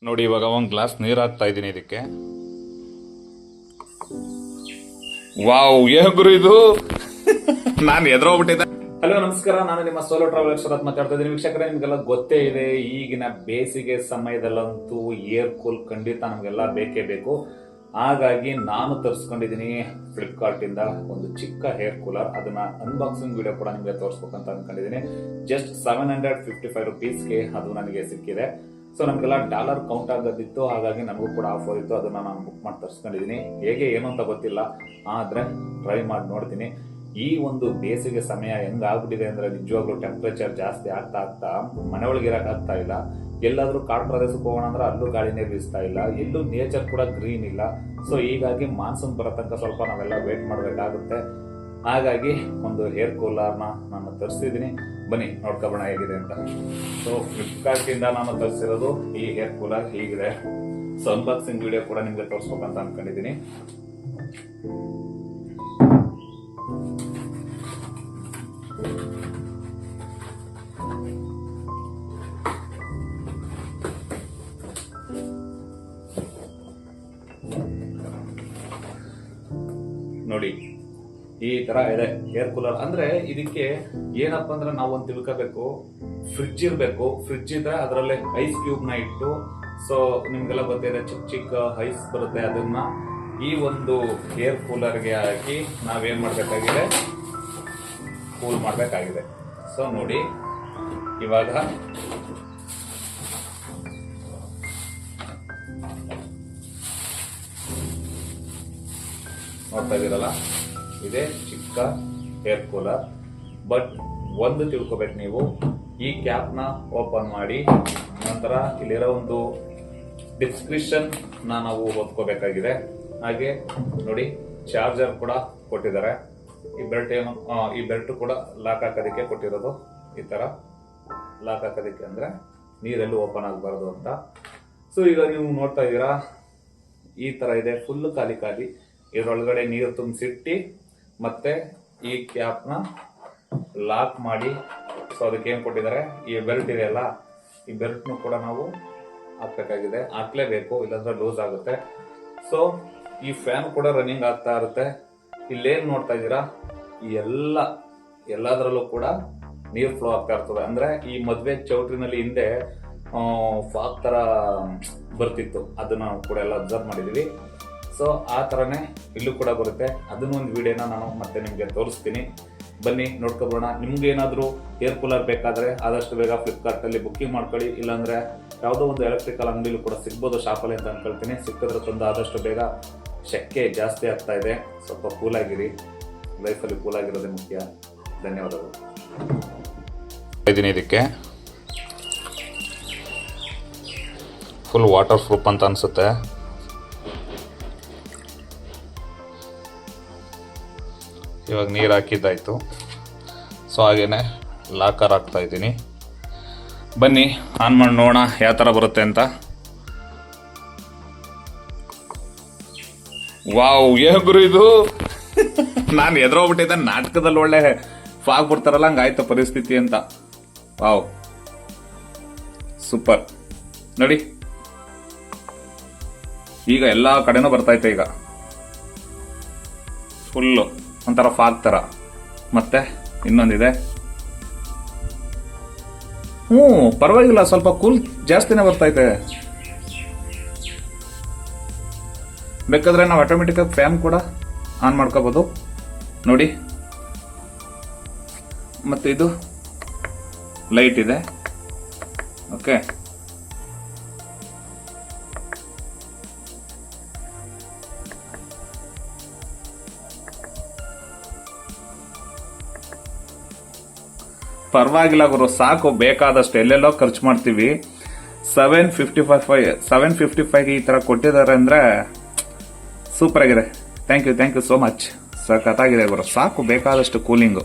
ನೋಡಿ ಇವಾಗ ಒಂದು ಗ್ಲಾಸ್ ನೀರು ಹಾಕ್ತಾ ಇದ್ದೀನಿ ಇದಕ್ಕೆ. ವಾವ್, ಗುರು ಇದು ನಾನು ಎದುರೋಗ್ಬಿಟ್ಟಿದ್ದೆ. ಹಲೋ ನಮಸ್ಕಾರ, ನಾನು ನಿಮ್ಮ ಸೋಲೋ ಟ್ರಾವೆಲರ್ ಶರತ್ ಮಾತಾಡ್ತಾ ಇದ್ದೀನಿ. ವೀಕ್ಷಕರೇ, ನಿಮ್ಗೆಲ್ಲ ಗೊತ್ತೇ ಇದೆ, ಈಗಿನ ಬೇಸಿಗೆ ಸಮಯದಲ್ಲಂತೂ ಏರ್ ಕೂಲ್ ಖಂಡಿತ ನಮ್ಗೆಲ್ಲ ಬೇಕೇ ಬೇಕು. ಹಾಗಾಗಿ ನಾನು ತರಿಸ್ಕೊಂಡಿದ್ದೀನಿ ಫ್ಲಿಪ್ಕಾರ್ಟ್ ಇಂದ ಒಂದು ಚಿಕ್ಕ ಹೇರ್ ಕೂಲರ್. ಅದನ್ನ ಅನ್ಬಾಕ್ಸಿಂಗ್ ವಿಡಿಯೋ ಕೂಡ ನಿಮಗೆ ತೋರಿಸ್ಬೇಕಂತ ಅನ್ಕೊಂಡಿದ್ದೀನಿ. ಜಸ್ಟ್ 755 ರುಪೀಸ್ಗೆ ಅದು ನನಗೆ ಸಿಕ್ಕಿದೆ. ಸೊ ನಮ್ಗೆಲ್ಲ ಡಾಲರ್ ಕೌಂಟ್ ಆಗೋದಿತ್ತು, ಹಾಗಾಗಿ ನನಗೂ ಕೂಡ ಆಫರ್ ಇತ್ತು. ಅದನ್ನ ನಾನು ಬುಕ್ ಮಾಡಿ ತರಿಸ್ಕೊಂಡಿದ್ದೀನಿ. ಹೇಗೆ ಏನು ಅಂತ ಗೊತ್ತಿಲ್ಲ, ಆದ್ರೆ ಟ್ರೈ ಮಾಡಿ ನೋಡ್ತೀನಿ. ಈ ಒಂದು ಬೇಸಿಗೆ ಸಮಯ ಹೆಂಗಾಗ್ಬಿಟ್ಟಿದೆ ಅಂದ್ರೆ ನಿಜವಾಗ್ಲೂ ಟೆಂಪರೇಚರ್ ಜಾಸ್ತಿ ಆಗ್ತಾ ಮನೆ ಒಳಗೆ ಇರಕ್ಕಾಗ್ತಾ ಇಲ್ಲ. ಎಲ್ಲಾದ್ರೂ ಕಾಡು ಪ್ರದೇಶಕ್ಕೆ ಹೋಗೋಣ ಅಂದ್ರೆ ಅಲ್ಲೂ ಗಾಳಿನೇ ಬೀಸ್ತಾ ಇಲ್ಲ, ಎಲ್ಲೂ ನೇಚರ್ ಕೂಡ ಗ್ರೀನ್ ಇಲ್ಲ. ಸೊ ಹೀಗಾಗಿ ಮಾನ್ಸೂನ್ ಬರೋ ತನಕ ಸ್ವಲ್ಪ ನಾವೆಲ್ಲ ವೇಟ್ ಮಾಡ್ಬೇಕಾಗುತ್ತೆ. ಹಾಗಾಗಿ ಒಂದು ಹೇರ್ ಕೂಲರ್ನ ನಾನು ತರಿಸಿದ್ದೀನಿ. ಬನ್ನಿ ನೋಡ್ಕೊಬೋಣ ಹೇಗಿದೆ ಅಂತ. ಸೊ ಫ್ಲಿಪ್ಕಾರ್ಟ್ ಇಂದ ನಾನು ತರಿಸಿರೋದು ಈ ಹೇರ್ ಕೂಲರ್ ಹೀಗಿದೆ. ಸೊ ಅನ್ಬಾಕ್ಸಿಂಗ್ ವಿಡಿಯೋ ಕೂಡ ನಿಮ್ಗೆ ತೋರಿಸ್ಬೇಕಂತ ಅನ್ಕೊಂಡಿದ್ದೀನಿ. ನೋಡಿ ಈ ತರ ಇದೆ ಏರ್ ಕೂಲರ್. ಅಂದ್ರೆ ಇದಕ್ಕೆ ಏನಪ್ಪಾ ಅಂದ್ರೆ ನಾವು ಒಂದು ತಿಳ್ಕೋಬೇಕು, ಫ್ರಿಡ್ಜ್ ಇರ್ಬೇಕು. ಫ್ರಿಡ್ಜ್ ಇದ್ರೆ ಅದರಲ್ಲಿ ಐಸ್ ಕ್ಯೂಬ್ ನ ಇಟ್ಟು, ಸೊ ನಿಮ್ಗೆಲ್ಲ ಗೊತ್ತಿದೆ ಚಿಕ್ಕ ಚಿಕ್ಕ ಐಸ್ ಬರುತ್ತೆ, ಅದನ್ನ ಈ ಒಂದು ಏರ್ ಕೂಲರ್ಗೆ ಹಾಕಿ ನಾವೇನ್ ಮಾಡ್ಬೇಕಾಗಿದೆ, ಕೂಲ್ ಮಾಡ್ಬೇಕಾಗಿದೆ. ಸೊ ನೋಡಿ ಇವಾಗ ನೋಡ್ತಾ ಇದೀರಲ್ಲ, ಇದೇ ಚಿಕ್ಕ ಏರ್ ಕೂಲರ್. ಬಟ್ ಒಂದು ತಿಳ್ಕೊಬೇಕು ನೀವು, ಈ ಕ್ಯಾಪ್ ನ ಓಪನ್ ಮಾಡಿ ನಂತರ ಇಲ್ಲಿರೋ ಒಂದು ಡಿಸ್ಕ್ರಿಪ್ಷನ್ ನಾವು ಓದ್ಕೋಬೇಕಾಗಿದೆ. ಹಾಗೆ ನೋಡಿ ಚಾರ್ಜರ್ ಕೂಡ ಕೊಟ್ಟಿದ್ದಾರೆ. ಈ ಬೆಲ್ಟ್ ಕೂಡ ಲಾಕ್ ಹಾಕೋದಕ್ಕೆ ಕೊಟ್ಟಿರೋದು. ಈ ತರ ಲಾಕ್ ಹಾಕೋದಕ್ಕೆ ಅಂದ್ರೆ ನೀರೆಲ್ಲೂ ಓಪನ್ ಆಗಬಾರ್ದು ಅಂತ. ಸೊ ಈಗ ನೀವು ನೋಡ್ತಾ ಇದ್ದೀರಾ, ಈ ತರ ಇದೆ, ಫುಲ್ ಖಾಲಿ. ಇದರೊಳಗಡೆ ನೀರು ತುಂಬಿಸಿಟ್ಟು ಮತ್ತೆ ಈ ಕ್ಯಾಪ್ ನ ಲಾಕ್ ಮಾಡಿ, ಸೊ ಅದಕ್ಕೆ ಏನ್ ಕೊಟ್ಟಿದ್ದಾರೆ, ಈ ಬೆಲ್ಟ್ ಇದೆಯಲ್ಲ, ಈ ಬೆಲ್ಟ್ ನು ಕೂಡ ನಾವು ಹಾಕ್ಬೇಕಾಗಿದೆ. ಹಾಕ್ಲೇಬೇಕು, ಇಲ್ಲಾಂದ್ರೆ ಲೂಸ್ ಆಗುತ್ತೆ. ಸೊ ಈ ಫ್ಯಾನ್ ಕೂಡ ರನ್ನಿಂಗ್ ಆಗ್ತಾ ಇರುತ್ತೆ. ಇಲ್ಲೇನ್ ನೋಡ್ತಾ ಇದ್ದೀರಾ, ಈ ಎಲ್ಲದರಲ್ಲೂ ಕೂಡ ನೀರ್ ಫ್ಲೋ ಆಗ್ತಾ ಇರ್ತದೆ. ಅಂದ್ರೆ ಈ ಮದ್ವೆ ಚೌಟ್ರಿನಲ್ಲಿ ಹಿಂದೆ ಫಾಗ್ ತರ ಬರ್ತಿತ್ತು, ಅದನ್ನ ನಾವು ಕೂಡ ಎಲ್ಲ ಅಬ್ಸರ್ವ್ ಮಾಡಿದೀವಿ. ಸೊ ಆ ತರನೇ ಇಲ್ಲೂ ಕೂಡ ಬರುತ್ತೆ. ಅದನ್ನ ಒಂದು ವಿಡಿಯೋನ ನಾನು ಮತ್ತೆ ನಿಮ್ಗೆ ತೋರಿಸ್ತೀನಿ. ಬನ್ನಿ ನೋಡ್ಕೊಬೋಣ. ನಿಮ್ಗೆ ಏನಾದ್ರು ಏರ್ ಕೂಲರ್ ಬೇಕಾದ್ರೆ ಆದಷ್ಟು ಬೇಗ ಫ್ಲಿಪ್ಕಾರ್ಟ್ ಅಲ್ಲಿ ಬುಕ್ಕಿಂಗ್ ಮಾಡ್ಕೊಳ್ಳಿ. ಇಲ್ಲಾಂದ್ರೆ ಯಾವುದೋ ಒಂದು ಎಲೆಕ್ಟ್ರಿಕಲ್ ಅಂಗಡಿಲೂ ಕೂಡ ಸಿಗ್ಬೋದು ಶಾಪಲ್ಲಿ ಅಂತ ಅನ್ಕೊಳ್ತೀನಿ. ಸಿಕ್ಕಿದ್ರೆ ತಂದು ಆದಷ್ಟು ಬೇಗ. ಶೆಕೆ ಜಾಸ್ತಿ ಆಗ್ತಾ ಇದೆ, ಸ್ವಲ್ಪ ಕೂಲ್ ಆಗಿರಿ. ಲೈಫಲ್ಲಿ ಕೂಲ್ ಆಗಿರೋದೇ ಮುಖ್ಯ. ಧನ್ಯವಾದಗಳು. ಇದಕ್ಕೆ ಫುಲ್ ವಾಟರ್ ಪ್ರೂಫ್ ಅಂತ ಅನ್ಸುತ್ತೆ. ಇವಾಗ ನೀರು ಹಾಕಿದ್ದಾಯ್ತು. ಸೊ ಹಾಗೇನೆ ಲಾಕರ್ ಹಾಕ್ತಾ ಇದ್ದೀನಿ. ಬನ್ನಿ ಆನ್ ಮಾಡಿ ನೋಡೋಣ ಯಾವ ಥರ ಬರುತ್ತೆ ಅಂತ. ವಾವ್, ಗುರು ಇದು ನಾನು ಎದುರೋಗ್ಬಿಟ್ಟಿದ್ದೆ. ನಾಟಕದಲ್ಲಿ ಒಳ್ಳೆ ಫಾಗ್ ಬಿಡ್ತಾರಲ್ಲ, ಹಂಗಾಯ್ತು ಪರಿಸ್ಥಿತಿ ಅಂತ. Wow, super. ನೋಡಿ ಈಗ ಎಲ್ಲಾ ಕಡೆನೂ ಬರ್ತೈತೆ. ಈಗ ಫುಲ್ಲು ಒಂಥರ ಫಾಗ್ ತರ. ಮತ್ತೆ ಇನ್ನೊಂದಿದೆ. ಪರವಾಗಿಲ್ಲ, ಸ್ವಲ್ಪ ಕೂಲ್ ಜಾಸ್ತಿನೇ ಬರ್ತೈತೆ. ಬೇಕಾದ್ರೆ ನಾವು ಆಟೋಮೆಟಿಕ್ ಆಗಿ ಫ್ಯಾನ್ ಕೂಡ ಆನ್ ಮಾಡ್ಕೋಬಹುದು. ನೋಡಿ, ಮತ್ತೆ ಇದು ಲೈಟ್ ಇದೆ. ಓಕೆ, ಪರವಾಗಿಲ್ಲ ಗುರು, ಸಾಕು. ಬೇಕಾದಷ್ಟು ಎಲ್ಲೆಲ್ಲೋ ಖರ್ಚು ಮಾಡ್ತೀವಿ. 755 ಈ ತರ ಕೊಟ್ಟಿದ್ದಾರೆ ಅಂದ್ರೆ ಸೂಪರ್ ಆಗಿದೆ. Thank you so much. ಸಖತ್ತಾಗಿದೆ ಗುರು, ಸಾಕು. ಬೇಕಾದಷ್ಟು ಕೂಲಿಂಗು.